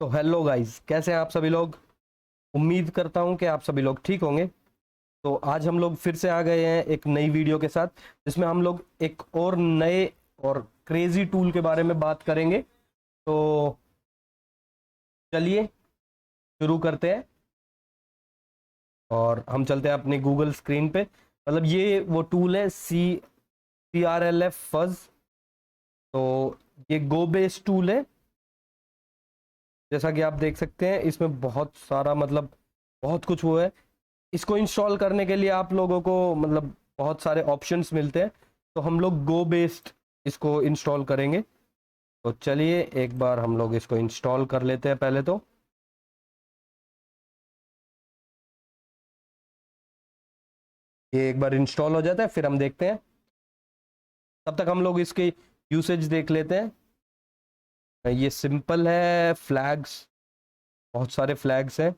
तो hello guys, कैसे हैं आप सभी लोग। उम्मीद करता हूं कि आप सभी लोग ठीक होंगे। तो आज हम लोग फिर से आ गए हैं एक नई वीडियो के साथ, जिसमें हम लोग एक और नए और क्रेजी टूल के बारे में बात करेंगे। तो चलिए शुरू करते हैं और हम चलते हैं अपनी गूगल स्क्रीन पे। मतलब ये वो टूल है CRLF फज। तो ये गो बेस्ड टूल है, जैसा कि आप देख सकते हैं। इसमें बहुत सारा मतलब बहुत कुछ वो है। इसको इंस्टॉल करने के लिए आप लोगों को मतलब बहुत सारे ऑप्शंस मिलते हैं। तो हम लोग गो बेस्ड इसको इंस्टॉल करेंगे। तो चलिए एक बार हम लोग इसको इंस्टॉल कर लेते हैं पहले तो। ये एक बार इंस्टॉल हो जाता है फिर हम देखते हैं। तब तक हम लोग इसकी यूसेज देख लेते हैं। ये सिंपल है। फ्लैग्स, बहुत सारे फ्लैग्स हैं।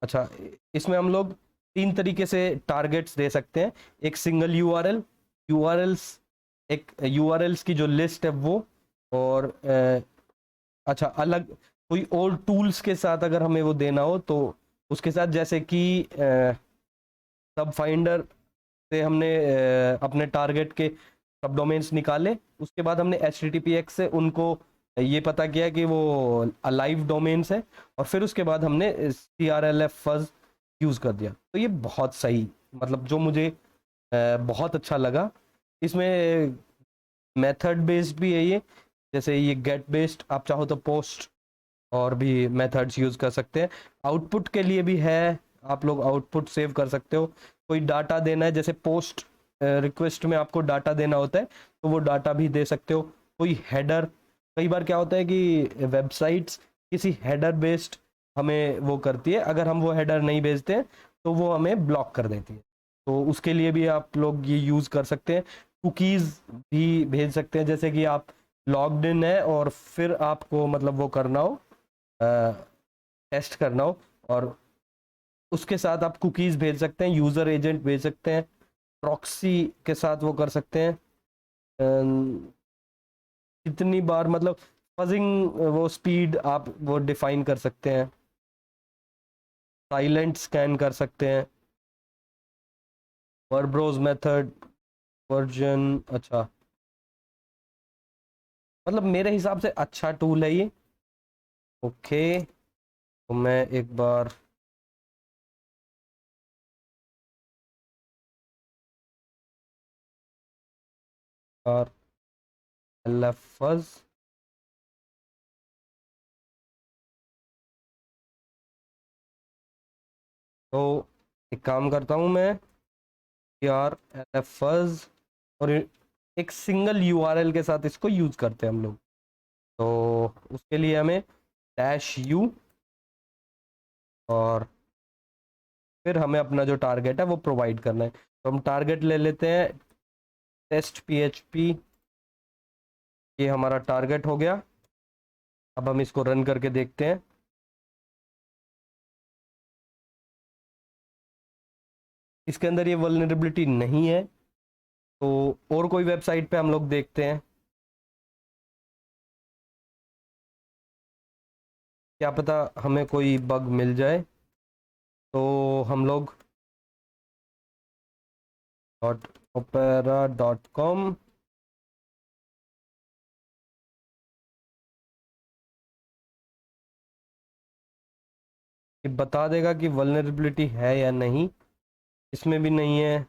अच्छा, इसमें हम लोग तीन तरीके से टारगेट्स दे सकते हैं। एक सिंगल यूआरएल्स, एक यूआरएल्स की जो लिस्ट है वो, और अच्छा अलग कोई और टूल्स के साथ अगर हमें वो देना हो तो उसके साथ, जैसे कि सब फाइंडर से हमने अपने टारगेट के सब डोमेन्स निकाले। उसके बाद हमने HTTPX से उनको ये पता किया कि वो अलाइव डोमेन्स है, और फिर उसके बाद हमने CRLF फज यूज़ कर दिया। तो ये बहुत सही, मतलब जो मुझे बहुत अच्छा लगा। इसमें मेथड बेस्ड भी है ये। जैसे ये गेट बेस्ड, आप चाहो तो पोस्ट और भी मेथड्स यूज़ कर सकते हैं। आउटपुट के लिए भी है, आप लोग आउटपुट सेव कर सकते हो। कोई डाटा देना है, जैसे पोस्ट रिक्वेस्ट में आपको डाटा देना होता है, तो वो डाटा भी दे सकते हो। कोई हेडर, कई बार क्या होता है कि वेबसाइट्स किसी हेडर बेस्ड हमें वो करती है, अगर हम वो हेडर नहीं भेजते हैं तो वो हमें ब्लॉक कर देती है। तो उसके लिए भी आप लोग ये यूज़ कर सकते हैं। कुकीज़ भी भेज सकते हैं, जैसे कि आप लॉग्ड इन है और फिर आपको मतलब वो करना हो, टेस्ट करना हो, और उसके साथ आप कुकीज़ भेज सकते हैं, यूज़र एजेंट भेज सकते हैं, प्रॉक्सी के साथ वो कर सकते हैं। कितनी बार मतलब फजिंग, वो स्पीड आप वो डिफाइन कर सकते हैं। साइलेंट स्कैन कर सकते हैं। वर्ब्रोज मेथड, वर्जन, अच्छा मतलब मेरे हिसाब से अच्छा टूल है ये। ओके, तो मैं एक बार LFS, तो एक काम करता हूँ मैं, CRLFS, और एक सिंगल URL के साथ इसको यूज करते हैं हम लोग। तो उसके लिए हमें -u, और फिर हमें अपना जो टारगेट है वो प्रोवाइड करना है। तो हम टारगेट ले लेते हैं टेस्ट PHP। ये हमारा टारगेट हो गया। अब हम इसको रन करके देखते हैं। इसके अंदर ये वल्नरेबिलिटी नहीं है। तो और कोई वेबसाइट पे हम लोग देखते हैं, क्या पता हमें कोई बग मिल जाए। तो हम लोग .opera.com, ये बता देगा कि वल्नरेबिलिटी है या नहीं। इसमें भी नहीं है।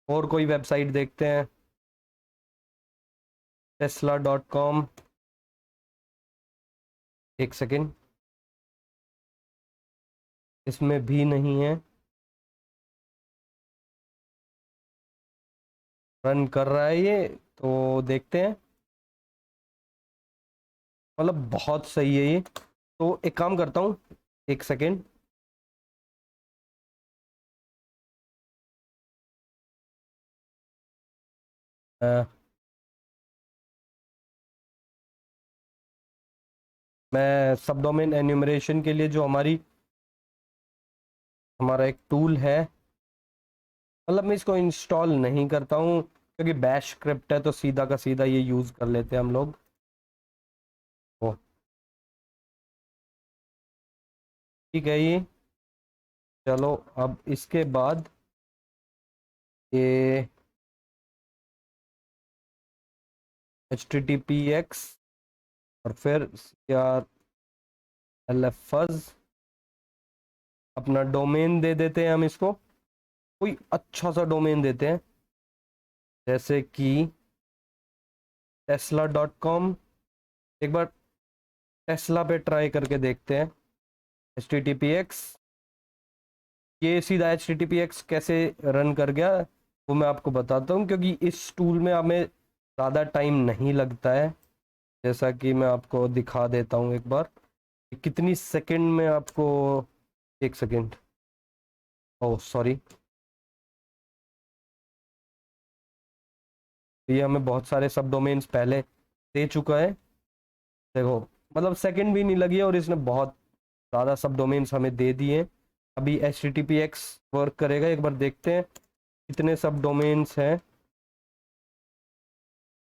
और कोई वेबसाइट देखते हैं, tesla.com। एक सेकेंड, इसमें भी नहीं है। रन कर रहा है ये, तो देखते हैं। मतलब बहुत सही है ये। तो एक काम करता हूँ, एक सेकेंड। मैं सब डोमेन एन्यूमरेशन के लिए जो हमारा एक टूल है, मतलब मैं इसको इंस्टॉल नहीं करता हूँ क्योंकि बैश स्क्रिप्ट है, तो सीधा का सीधा ये यूज़ कर लेते हैं हम लोग। ओ, ठीक है ये। चलो अब इसके बाद ये HTTPX और फिर CRLFuzz, अपना डोमेन दे देते हैं हम इसको, कोई अच्छा सा डोमेन देते हैं जैसे कि tesla.com। एक बार टेस्ला पे ट्राई करके देखते हैं HTTPX। ये सीधा HTTPX कैसे रन कर गया वो मैं आपको बताता हूँ, क्योंकि इस टूल में हमें ज़्यादा टाइम नहीं लगता है। जैसा कि मैं आपको दिखा देता हूँ एक बार, कितनी सेकंड में आपको, एक सेकंड, ओह सॉरी, ये हमें बहुत सारे सब डोमेन्स पहले दे चुका है। देखो मतलब सेकंड भी नहीं लगी है और इसने बहुत ज़्यादा सब डोमेन्स हमें दे दिए हैं। अभी HTTPX वर्क करेगा, एक बार देखते हैं कितने सब डोमेन्स हैं।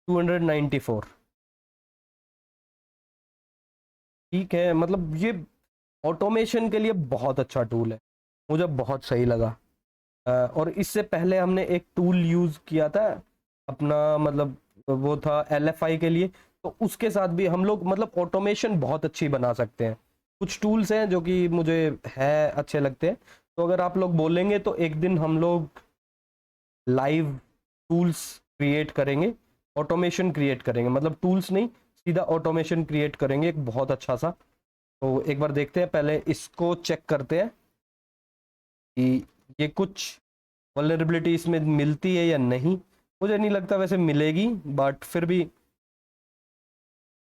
294। ठीक है, मतलब ये ऑटोमेशन के लिए बहुत अच्छा टूल है, मुझे बहुत सही लगा। और इससे पहले हमने एक टूल यूज़ किया था अपना, मतलब वो था LFI के लिए, तो उसके साथ भी हम लोग मतलब ऑटोमेशन बहुत अच्छी बना सकते हैं। कुछ टूल्स हैं जो कि मुझे है अच्छे लगते हैं, तो अगर आप लोग बोलेंगे तो एक दिन हम लोग लाइव टूल्स क्रिएट करेंगे, ऑटोमेशन क्रिएट करेंगे, मतलब टूल्स नहीं, सीधा ऑटोमेशन क्रिएट करेंगे एक बहुत अच्छा सा। तो एक बार देखते हैं, पहले इसको चेक करते हैं कि ये कुछ वल्नरेबिलिटी इसमें मिलती है या नहीं। मुझे नहीं लगता वैसे मिलेगी, बट फिर भी,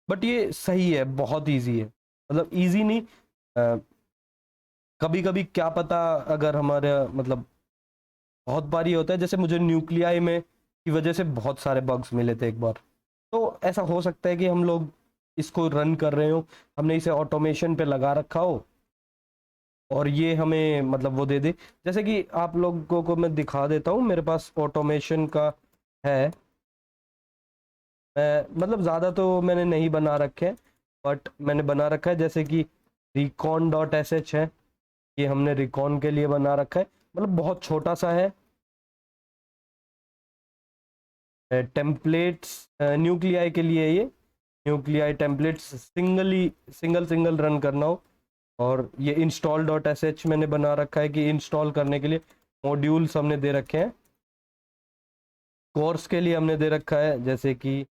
बट ये सही है, बहुत इजी है, मतलब इजी नहीं, कभी कभी क्या पता, अगर हमारे मतलब बहुत बार ये होता है, जैसे मुझे न्यूक्लियाई में की वजह से बहुत सारे बग्स मिले थे एक बार, तो ऐसा हो सकता है कि हम लोग इसको रन कर रहे हो, हमने इसे ऑटोमेशन पे लगा रखा हो और ये हमें मतलब वो दे दे। जैसे कि आप लोगों को मैं दिखा देता हूँ, मेरे पास ऑटोमेशन का है, मैं मतलब ज़्यादा तो मैंने नहीं बना रखे हैं, बट मैंने बना रखा है, जैसे कि recon.sh है, ये हमने रिकॉन के लिए बना रखा है, मतलब बहुत छोटा सा है। टेम्पलेट्स न्यूक्लियाई के लिए, ये nuclei templates single single run करना हो। और ये install.sh मैंने बना रखा है कि इंस्टॉल करने के लिए मॉड्यूल्स हमने दे रखे हैं। कोर्स के लिए हमने दे रखा है जैसे कि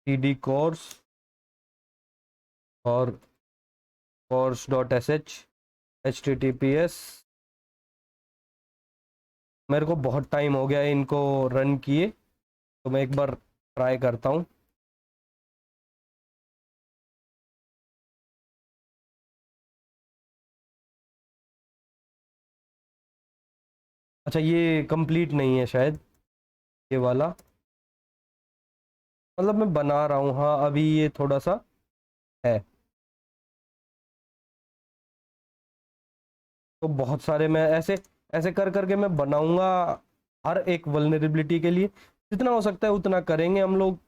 cd कोर्स और course.sh। HTTPS, मेरे को बहुत टाइम हो गया है इनको रन किए, तो मैं एक बार ट्राई करता हूँ। अच्छा ये कंप्लीट नहीं है शायद, ये वाला, मतलब मैं बना रहा हूँ, हाँ अभी ये थोड़ा सा है। तो बहुत सारे मैं ऐसे ऐसे कर करके मैं बनाऊंगा, हर एक वल्नरेबिलिटी के लिए जितना हो सकता है उतना करेंगे हम लोग।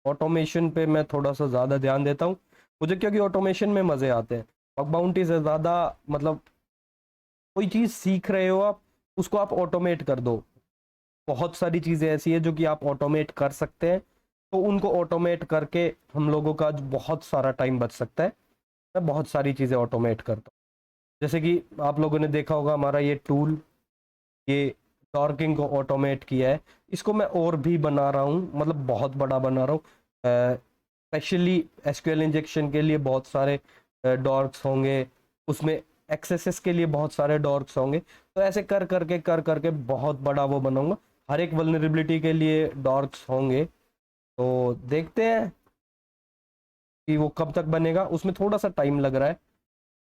ऑटोमेशन पे मैं थोड़ा सा ज़्यादा ध्यान देता हूँ मुझे, क्योंकि ऑटोमेशन में मज़े आते हैं। बग बाउंटी से ज़्यादा, मतलब कोई चीज़ सीख रहे हो आप, उसको आप ऑटोमेट कर दो। बहुत सारी चीज़ें ऐसी है जो कि आप ऑटोमेट कर सकते हैं, तो उनको ऑटोमेट करके हम लोगों का बहुत सारा टाइम बच सकता है। मैं बहुत सारी चीज़ें ऑटोमेट करता हूँ, जैसे कि आप लोगों ने देखा होगा हमारा ये टूल, ये टॉर्किंग को ऑटोमेट किया है, इसको मैं और भी बना रहा हूँ, मतलब बहुत बड़ा बना रहा हूँ। स्पेशली एसक्यूएल इंजेक्शन के लिए बहुत सारे डॉर्क्स होंगे, उसमें एक्सेसेस के लिए बहुत सारे डॉर्क्स होंगे, तो ऐसे कर करके बहुत बड़ा वो बनाऊंगा। हर एक वल्नरेबिलिटी के लिए डॉर्क्स होंगे, तो देखते हैं कि वो कब तक बनेगा, उसमें थोड़ा सा टाइम लग रहा है।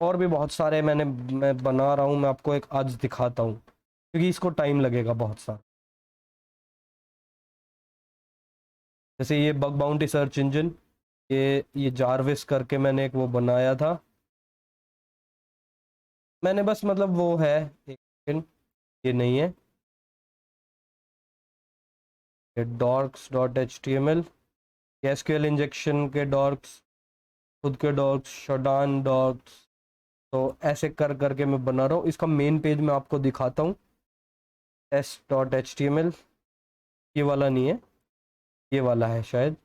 और भी बहुत सारे मैं बना रहा हूँ, मैं आपको एक आज दिखाता हूँ, क्योंकि इसको टाइम लगेगा बहुत सारा। जैसे ये बग बाउंटी सर्च इंजन, ये जारविस करके मैंने एक वो बनाया था, मैंने बस मतलब वो है, एक सेकंड, ये नहीं है, ये डॉर्क्स.html, एसक्यूएल इंजेक्शन के डॉर्क्स, खुद के डॉर्क्स, शोडान डॉर्क्स, तो ऐसे कर करके मैं बना रहा हूँ। इसका मेन पेज मैं आपको दिखाता हूँ, test.html। ये वाला नहीं है, ये वाला है शायद,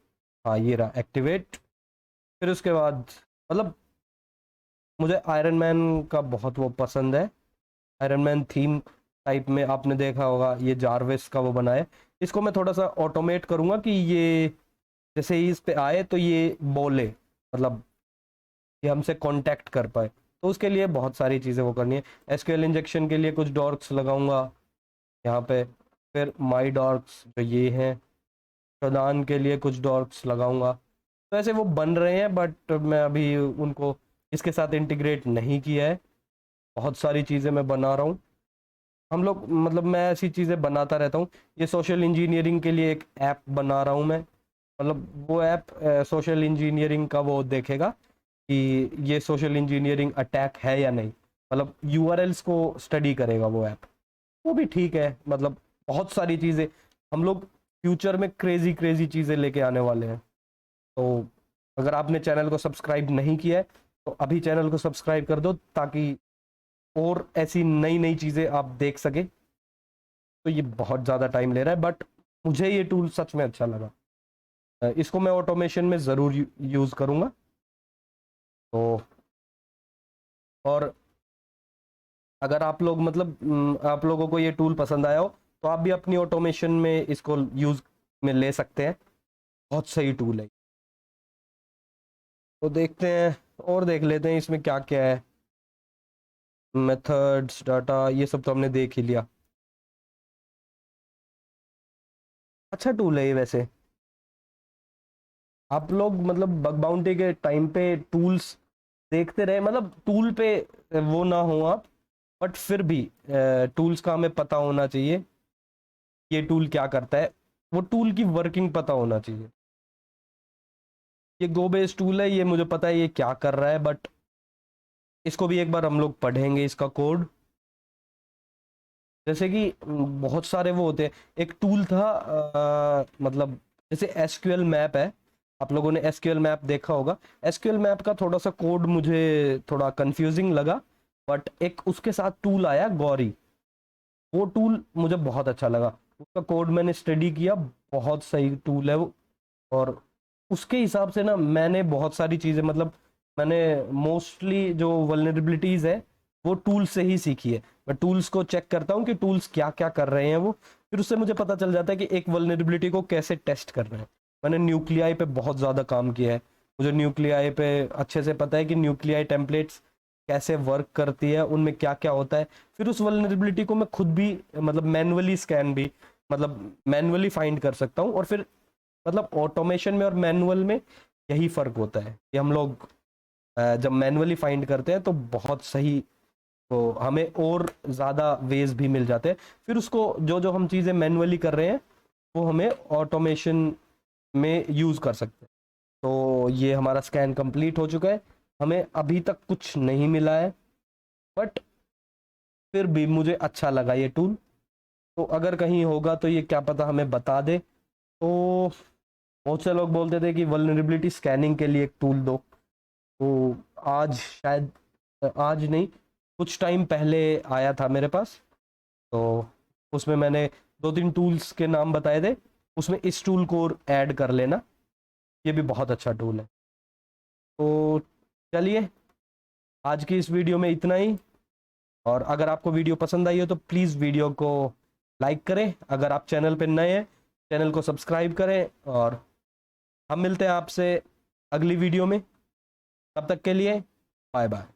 हाँ ये रहा, एक्टिवेट। फिर उसके बाद मतलब मुझे आयरन मैन का बहुत वो पसंद है, आयरन मैन थीम टाइप में आपने देखा होगा, ये जारविस का वो बना है। इसको मैं थोड़ा सा ऑटोमेट करूँगा कि ये जैसे ही इस पे आए तो ये बोले, मतलब ये हमसे कांटेक्ट कर पाए। तो उसके लिए बहुत सारी चीज़ें वो करनी है। एसक्यूएल इंजेक्शन के लिए कुछ डॉर्क्स लगाऊंगा यहाँ पे, फिर माई डॉर्क्स जो ये हैं, प्रदान के लिए कुछ डॉर्क्स लगाऊंगा। तो ऐसे वो बन रहे हैं, बट मैं अभी उनको इसके साथ इंटीग्रेट नहीं किया है। बहुत सारी चीज़ें मैं बना रहा हूँ, हम लोग मतलब मैं ऐसी चीज़ें बनाता रहता हूँ। ये सोशल इंजीनियरिंग के लिए एक ऐप बना रहा हूँ मैं, मतलब वो ऐप सोशल इंजीनियरिंग का वो देखेगा कि ये सोशल इंजीनियरिंग अटैक है या नहीं, मतलब यूआरएल्स को स्टडी करेगा वो ऐप। वो भी ठीक है, मतलब बहुत सारी चीज़ें हम लोग फ्यूचर में क्रेजी क्रेजी चीज़ें लेके आने वाले हैं। तो अगर आपने चैनल को सब्सक्राइब नहीं किया है तो अभी चैनल को सब्सक्राइब कर दो, ताकि और ऐसी नई नई चीज़ें आप देख सके। तो ये बहुत ज़्यादा टाइम ले रहा है, बट मुझे ये टूल सच में अच्छा लगा। इसको मैं ऑटोमेशन में ज़रूर यूज़ करूँगा। तो और अगर आप लोग मतलब आप लोगों को ये टूल पसंद आया हो तो आप भी अपनी ऑटोमेशन में इसको यूज़ में ले सकते हैं। बहुत सही टूल है। तो देखते हैं और देख लेते हैं इसमें क्या क्या है। मेथड्स, डाटा, ये सब तो हमने देख ही लिया। अच्छा टूल है ये वैसे। आप लोग मतलब बग बाउंटी के टाइम पे टूल्स देखते रहे, मतलब टूल पे वो ना हो आप, बट फिर भी टूल्स का हमें पता होना चाहिए ये टूल क्या करता है, वो टूल की वर्किंग पता होना चाहिए। ये गो बेस्ड टूल है, ये मुझे पता है ये क्या कर रहा है, बट इसको भी एक बार हम लोग पढ़ेंगे इसका कोड। जैसे कि बहुत सारे वो होते हैं। एक टूल था मतलब जैसे एसक्यूएल मैप है, आप लोगों ने एसक्यूएल मैप देखा होगा। एसक्यूएल मैप का थोड़ा सा कोड मुझे थोड़ा कंफ्यूजिंग लगा, बट एक उसके साथ टूल आया गौरी, वो टूल मुझे बहुत अच्छा लगा। उसका कोड मैंने स्टडी किया, बहुत सही टूल है वो। और उसके हिसाब से ना मैंने बहुत सारी चीज़ें मतलब मैंने मोस्टली जो वल्नरेबिलिटीज़ है वो टूल से ही सीखी है। मैं टूल्स को चेक करता हूँ कि टूल्स क्या क्या कर रहे हैं वो, फिर उससे मुझे पता चल जाता है कि एक वल्नरेबिलिटी को कैसे टेस्ट करना है। मैंने न्यूक्लियाई पे बहुत ज़्यादा काम किया है, मुझे न्यूक्लियाई पे अच्छे से पता है कि न्यूक्लियाई टेम्पलेट्स कैसे वर्क करती है, उनमें क्या क्या होता है। फिर उस वल्नरेबिलिटी को मैं खुद भी मतलब मैनुअली स्कैन भी मतलब मैनुअली फाइंड कर सकता हूँ। और फिर मतलब ऑटोमेशन में और मैनुअल में यही फर्क होता है कि हम लोग जब मैनुअली फाइंड करते हैं तो बहुत सही, तो हमें और ज़्यादा वेज भी मिल जाते हैं। फिर उसको जो जो हम चीज़ें मैनुअली कर रहे हैं वो हमें ऑटोमेशन में यूज़ कर सकते हैं। तो ये हमारा स्कैन कंप्लीट हो चुका है, हमें अभी तक कुछ नहीं मिला है, बट फिर भी मुझे अच्छा लगा ये टूल। तो अगर कहीं होगा तो ये क्या पता हमें बता दे। तो बहुत से लोग बोलते थे कि वल्नरेबिलिटी स्कैनिंग के लिए एक टूल दो, तो आज शायद, आज नहीं, कुछ टाइम पहले आया था मेरे पास। तो उसमें मैंने दो तीन टूल्स के नाम बताए थे, उसमें इस टूल को ऐड कर लेना, ये भी बहुत अच्छा टूल है। तो चलिए, आज की इस वीडियो में इतना ही। और अगर आपको वीडियो पसंद आई हो तो प्लीज़ वीडियो को लाइक करें, अगर आप चैनल पर नए हैं चैनल को सब्सक्राइब करें, और हम मिलते हैं आपसे अगली वीडियो में। तब तक के लिए बाय बाय।